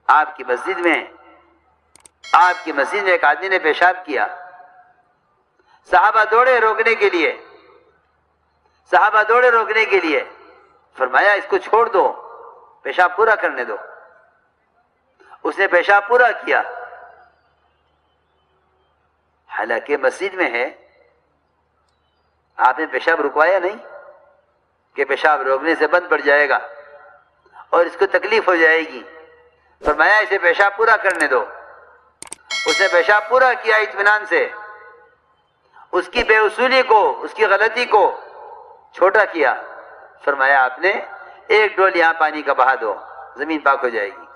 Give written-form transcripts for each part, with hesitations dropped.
آپ کی مسجد میں ایک آدمی نے پیشاب کیا، صحابہ دوڑے روکنے کے لیے، فرمایا اس کو چھوڑ دو، پیشاب پورا کرنے دو۔ اس نے پیشاب پورا کیا، حالانکہ مسجد میں ہے، آپ نے پیشاب رکوایا نہیں کہ پیشاب روکنے سے بند پڑ جائے گا اور اس کو تکلیف ہو جائے گی، فرمایا اسے پیشاب پورا کرنے دو۔ اس نے پیشاب پورا کیا اطمینان سے، اس کی بے اصولی کو، اس کی غلطی کو چھوٹا کیا، فرمایا آپ نے ایک ڈول یہاں پانی کا بہا دو، زمین پاک ہو جائے گی،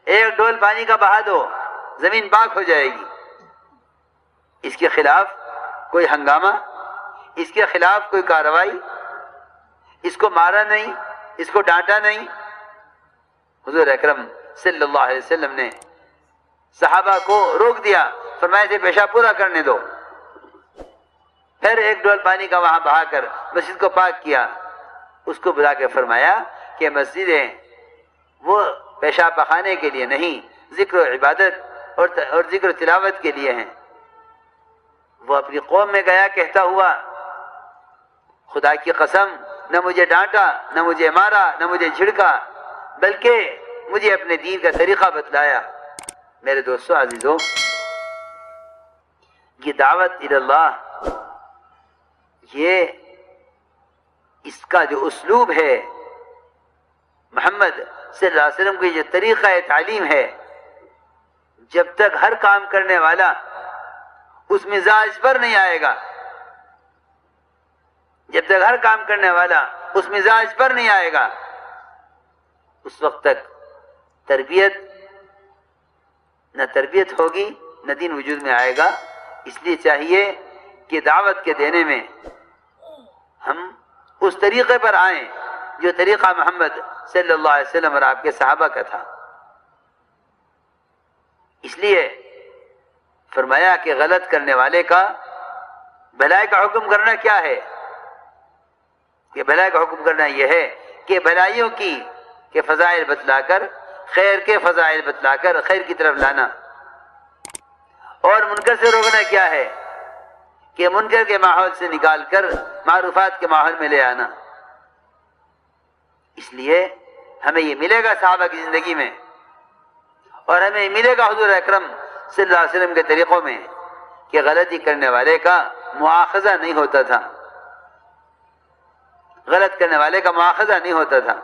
ایک ڈول پانی کا بہا دو، زمین پاک ہو جائے گی۔ اس کے خلاف کوئی ہنگامہ، اس کے خلاف کوئی کارروائی، اس کو مارا نہیں، اس کو ڈانٹا نہیں۔ حضور اکرم صلی اللہ علیہ وسلم نے صحابہ کو روک دیا، فرمایا اسے پیشاب پورا کرنے دو، پھر ایک ڈول پانی کا وہاں بہا کر مسجد کو پاک کیا۔ اس کو بلا کے فرمایا کہ مسجدیں وہ پیشاب بخانے کے لیے نہیں، ذکر و عبادت اور ذکر و تلاوت کے لیے ہیں۔ وہ اپنی قوم میں گیا کہتا ہوا، خدا کی قسم نہ مجھے ڈانٹا، نہ مجھے مارا، نہ مجھے جھڑکا، بلکہ مجھے اپنے دین کا طریقہ بتلایا۔ میرے دوستو عزیزو، یہ دعوت اللہ، یہ اس کا جو اسلوب ہے، محمد صلی اللہ علیہ وسلم کی جو طریقہ تعلیم ہے، جب تک ہر کام کرنے والا اس مزاج پر نہیں آئے گا، جب تک ہر کام کرنے والا اس مزاج پر نہیں آئے گا، اس وقت تک نہ تربیت ہوگی نہ دین وجود میں آئے گا۔ اس لیے چاہیے کہ دعوت کے دینے میں ہم اس طریقے پر آئیں جو طریقہ محمد صلی اللہ علیہ وسلم اور آپ کے صحابہ کا تھا۔ اس لیے فرمایا کہ غلط کرنے والے کا بھلائی کا حکم کرنا کیا ہے؟ کہ بھلائی کا حکم کرنا یہ ہے کہ بھلائیوں کے فضائل بتلا کر، خیر کے فضائل بتلا کر خیر کی طرف لانا، اور منکر سے روکنا کیا ہے؟ کہ منکر کے ماحول سے نکال کر معروفات کے ماحول میں لے آنا۔ اس لیے ہمیں یہ ملے گا صحابہ کی زندگی میں، اور ہمیں یہ ملے گا حضور اکرم صلی اللہ علیہ وسلم کے طریقوں میں کہ غلطی کرنے والے کا مواخذہ نہیں ہوتا تھا، غلط کرنے والے کا مواخذہ نہیں ہوتا تھا،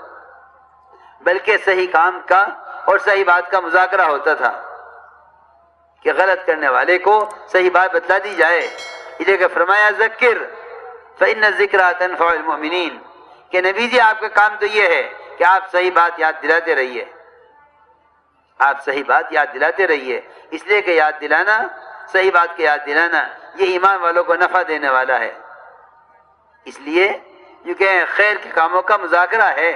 بلکہ صحیح کام کا اور صحیح بات کا مذاکرہ ہوتا تھا کہ غلط کرنے والے کو صحیح بات بتلا دی جائے۔ اس لیے کہ فرمایا ذکر فإن الذکرى تنفع المؤمنین، کہ نبی جی آپ کا کام تو یہ ہے کہ آپ صحیح بات یاد دلاتے رہیے، آپ صحیح بات یاد دلاتے رہیے۔ اس لیے کہ یاد دلانا، صحیح بات کے یاد دلانا، یہ ایمان والوں کو نفع دینے والا ہے۔ اس لیے کیونکہ خیر کے کاموں کا مذاکرہ ہے،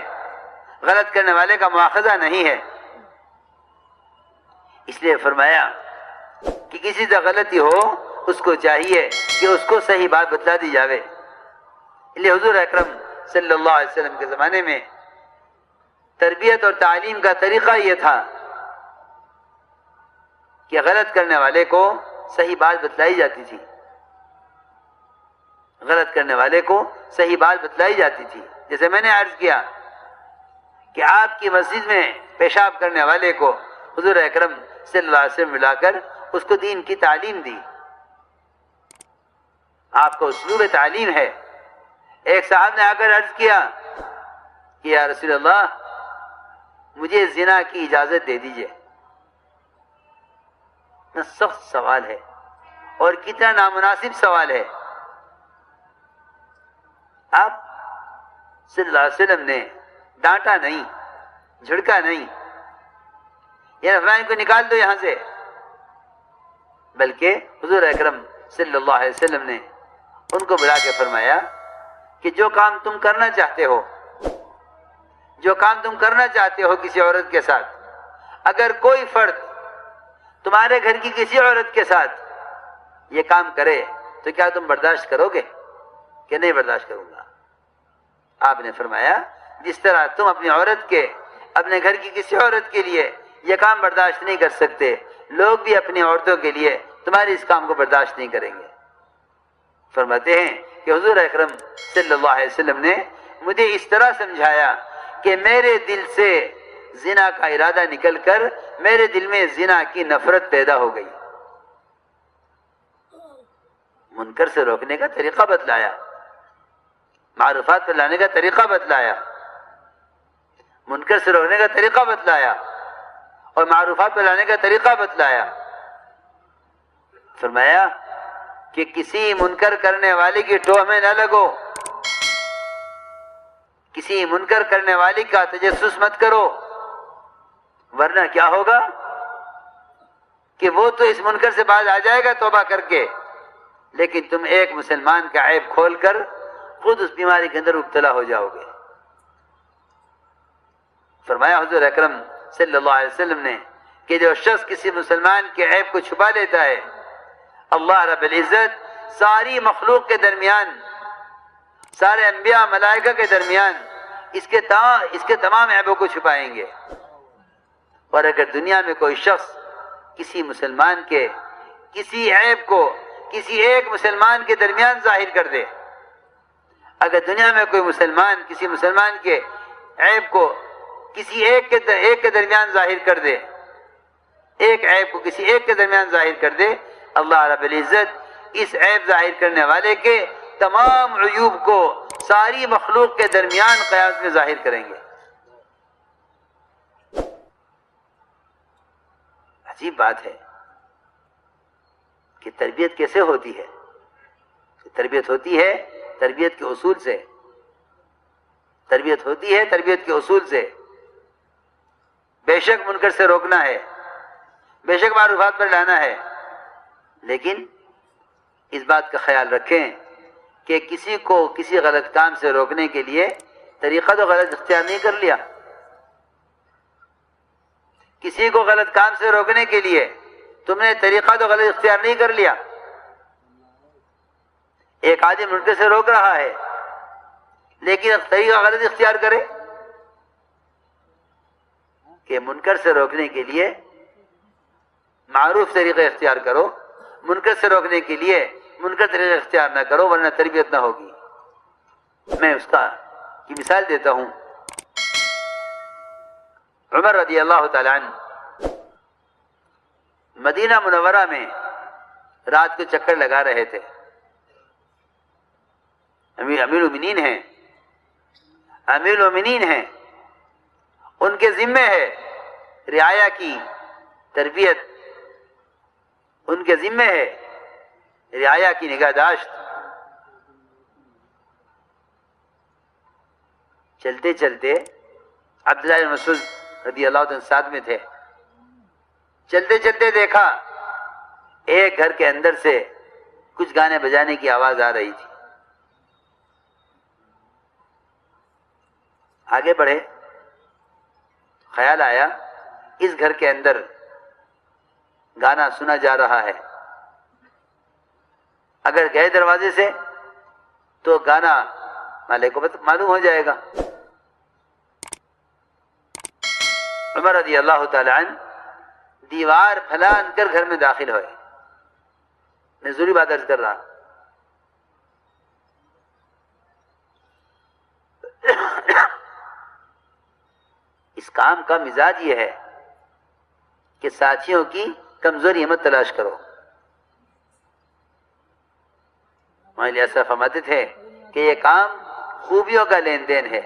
غلط کرنے والے کا مواخذہ نہیں ہے۔ اس لیے فرمایا کہ کسی سے غلطی ہو اس کو چاہیے کہ اس کو صحیح بات بتلا دی جاوے۔ اس لیے حضور اکرم صلی اللہ علیہ وسلم کے زمانے میں تربیت اور تعلیم کا طریقہ یہ تھا کہ غلط کرنے والے کو صحیح بات بتلائی جاتی تھی، غلط کرنے والے کو صحیح بات بتلائی جاتی تھی۔ جیسے میں نے عرض کیا کہ آپ کی مسجد میں پیشاب کرنے والے کو حضور اکرم صلی اللہ علیہ وسلم ملا کر اس کو دین کی تعلیم دی، آپ کو اسلوب تعلیم ہے۔ ایک صاحب نے آ کر عرض کیا کہ یا رسول اللہ مجھے زنا کی اجازت دے دیجئے۔ سخت سوال ہے اور کتنا نامناسب سوال ہے۔ آپ صلی اللہ علیہ وسلم نے ڈانٹا نہیں، جھڑکا نہیں، یا فلان کو نکال دو یہاں سے، بلکہ حضور اکرم صلی اللہ علیہ وسلم نے ان کو بلا کے فرمایا کہ جو کام تم کرنا چاہتے ہو، جو کام تم کرنا چاہتے ہو کسی عورت کے ساتھ، اگر کوئی فرد تمہارے گھر کی کسی عورت کے ساتھ یہ کام کرے تو کیا تم برداشت کرو گے؟ کہ نہیں برداشت کروں گا۔ آپ نے فرمایا جس طرح تم اپنی عورت کے اپنے گھر کی کسی عورت کے لیے یہ کام برداشت نہیں کر سکتے، لوگ بھی اپنی عورتوں کے لیے تمہارے اس کام کو برداشت نہیں کریں گے۔ فرماتے ہیں کہ حضور اکرم صلی اللہ علیہ وسلم نے مجھے اس طرح سمجھایا کہ میرے دل سے زنا کا ارادہ نکل کر میرے دل میں زنا کی نفرت پیدا ہو گئی۔ منکر سے روکنے کا طریقہ بتلایا، معروفات پر لانے کا طریقہ بتلایا، منکر سے روکنے کا طریقہ بتلایا اور معروفات پر لانے کا طریقہ بتلایا۔ فرمایا کہ کسی منکر کرنے والے کی ٹوہ میں نہ لگو، کسی منکر کرنے والی کا تجسس مت کرو، ورنہ کیا ہوگا کہ وہ تو اس منکر سے باز آ جائے گا توبہ کر کے، لیکن تم ایک مسلمان کا عیب کھول کر خود اس بیماری کے اندر مبتلا ہو جاؤ گے۔ فرمایا حضور اکرم صلی اللہ علیہ وسلم نے کہ جو شخص کسی مسلمان کے عیب کو چھپا لیتا ہے، اللہ رب العزت ساری مخلوق کے درمیان، سارے انبیاء ملائکہ کے درمیان اس کے تمام عیبوں کو چھپائیں گے۔ اور اگر دنیا میں کوئی شخص کسی مسلمان کے کسی عیب کو کسی ایک مسلمان کے درمیان ظاہر کر دے، اگر دنیا میں کوئی مسلمان کسی مسلمان کے عیب کو کسی ایک کے درمیان ظاہر کر دے، ایک عیب کو کسی ایک کے درمیان ظاہر کر دے، اللہ رب العزت اس عیب ظاہر کرنے والے کے تمام عیوب کو ساری مخلوق کے درمیان قیامت میں ظاہر کریں گے۔ عجیب بات ہے کہ تربیت کیسے ہوتی ہے؟ تربیت ہوتی ہے تربیت کے اصول سے، تربیت ہوتی ہے تربیت کے اصول سے۔ بے شک منکر سے روکنا ہے، بے شک معروفات پر لانا ہے، لیکن اس بات کا خیال رکھیں کہ کسی کو کسی غلط کام سے روکنے کے لیے طریقہ تو غلط اختیار نہیں کر لیا، کسی کو غلط کام سے روکنے کے لیے تم نے طریقہ تو غلط اختیار نہیں کر لیا۔ ایک آدمی منکر سے روک رہا ہے لیکن طریقہ غلط اختیار کرے کہ منکر سے روکنے کے لیے معروف طریقہ اختیار کرو، منکر سے روکنے کے لیے منکر طریقہ اختیار نہ کرو ورنہ تربیت نہ ہوگی۔ میں اس کی مثال دیتا ہوں۔ عمر رضی اللہ تعالی عنہ مدینہ منورہ میں رات کو چکر لگا رہے تھے۔ امیر المومنین ہیں، ان کے ذمے ہے رعایا کی تربیت، ان کے ذمے ہے رعایا کی نگہداشت۔ چلتے چلتے عبداللہ بن مسعود رضی اللہ عنہ ساتھ میں تھے، چلتے چلتے دیکھا ایک گھر کے اندر سے کچھ گانے بجانے کی آواز آ رہی تھی۔ آگے بڑھے، خیال آیا اس گھر کے اندر گانا سنا جا رہا ہے، اگر گئے دروازے سے تو گانا مالک کو معلوم ہو جائے گا۔ عمر رضی اللہ تعالی عنہ دیوار پھلان کر گھر میں داخل ہوئے۔ میں ضروری بات عرض کر رہا، اس کام کا مزاج یہ ہے کہ ساتھیوں کی کمزوری مت تلاش کرو۔ ہمارے ایسا فرماتے تھے کہ یہ کام خوبیوں کا لین دین ہے،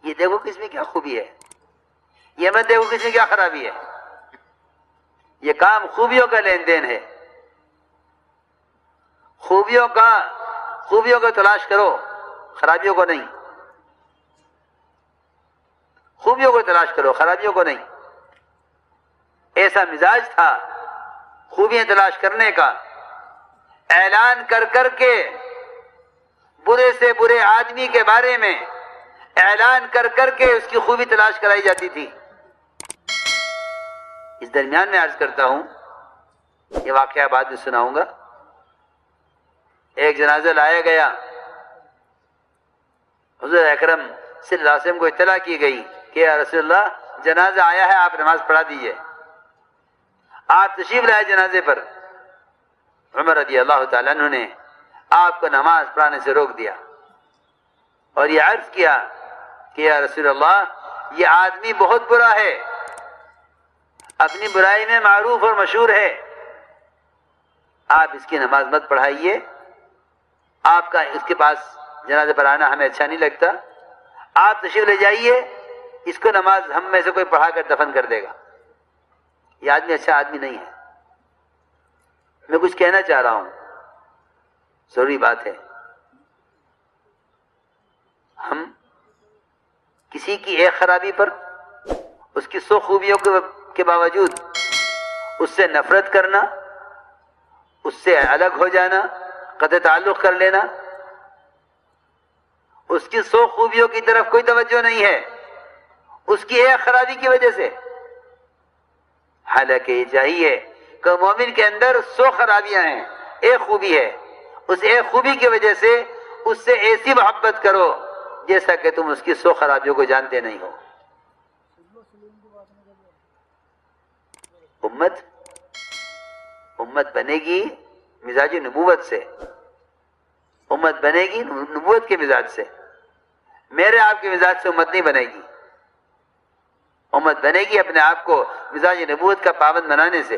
یہ دیکھو کس میں کیا خوبی ہے، یہ مت دیکھو کس میں کیا خرابی ہے، یہ کام خوبیوں کا لین دین ہے۔ خوبیوں کو تلاش کرو، خرابیوں کو نہیں، خوبیوں کو تلاش کرو، خرابیوں کو نہیں۔ ایسا مزاج تھا خوبیاں تلاش کرنے کا، اعلان کر کر کے برے سے برے آدمی کے بارے میں اعلان کر کر کے اس کی خوبی تلاش کرائی جاتی تھی۔ اس درمیان میں عرض کرتا ہوں، یہ واقعہ بعد میں سناؤں گا۔ ایک جنازہ لایا گیا، حضور اکرم صلی اللہ علیہ وسلم کو اطلاع کی گئی کہ یا رسول اللہ جنازہ آیا ہے، آپ نماز پڑھا دیجئے۔ آپ تشریف لائے جنازے پر، عمر رضی اللہ تعالیٰ عنہ نے آپ کو نماز پڑھانے سے روک دیا اور یہ عرض کیا کہ یا رسول اللہ یہ آدمی بہت برا ہے، اپنی برائی میں معروف اور مشہور ہے، آپ اس کی نماز مت پڑھائیے، آپ کا اس کے پاس جنازے پر آنا ہمیں اچھا نہیں لگتا، آپ تشریف لے جائیے، اس کو نماز ہم میں سے کوئی پڑھا کر دفن کر دے گا، یہ آدمی اچھا آدمی نہیں ہے۔ میں کچھ کہنا چاہ رہا ہوں، ضروری بات ہے، ہم کسی کی ایک خرابی پر اس کی 100 خوبیوں کے باوجود اس سے نفرت کرنا، اس سے الگ ہو جانا، قطع تعلق کر لینا، اس کی 100 خوبیوں کی طرف کوئی توجہ نہیں ہے اس کی ایک خرابی کی وجہ سے، حالانکہ یہ چاہیے کہ مومن کے اندر 100 خرابیاں ہیں، ایک خوبی ہے، اس ایک خوبی کی وجہ سے اس سے ایسی محبت کرو جیسا کہ تم اس کی 100 خرابیوں کو جانتے نہیں ہو۔ امت بنے گی مزاج نبوت سے، امت بنے گی نبوت کے مزاج سے، میرے آپ کے مزاج سے امت نہیں بنے گی، امت بنے گی اپنے آپ کو مزاج نبوت کا پابند بنانے سے۔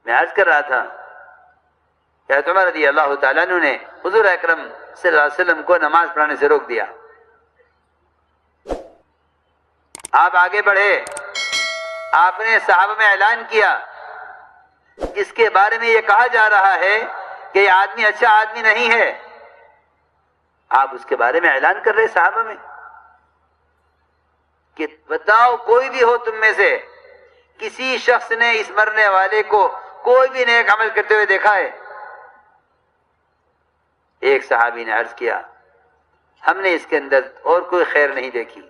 میں عرض کر رہا تھا کہ حضرت عمر رضی اللہ تعالیٰ عنہ نے حضور اکرم صلی اللہ علیہ وسلم کو نماز پڑھانے سے روک دیا، آپ آگے بڑھے، آپ نے صحابہ میں اعلان کیا جس کے بارے میں یہ کہا جا رہا ہے کہ یہ آدمی اچھا آدمی نہیں ہے، آپ اس کے بارے میں اعلان کر رہے صحابہ میں کہ بتاؤ کوئی بھی ہو تم میں سے کسی شخص نے اس مرنے والے کو کوئی بھی نیک عمل کرتے ہوئے دیکھا ہے؟ ایک صحابی نے عرض کیا ہم نے اس کے اندر اور کوئی خیر نہیں دیکھی۔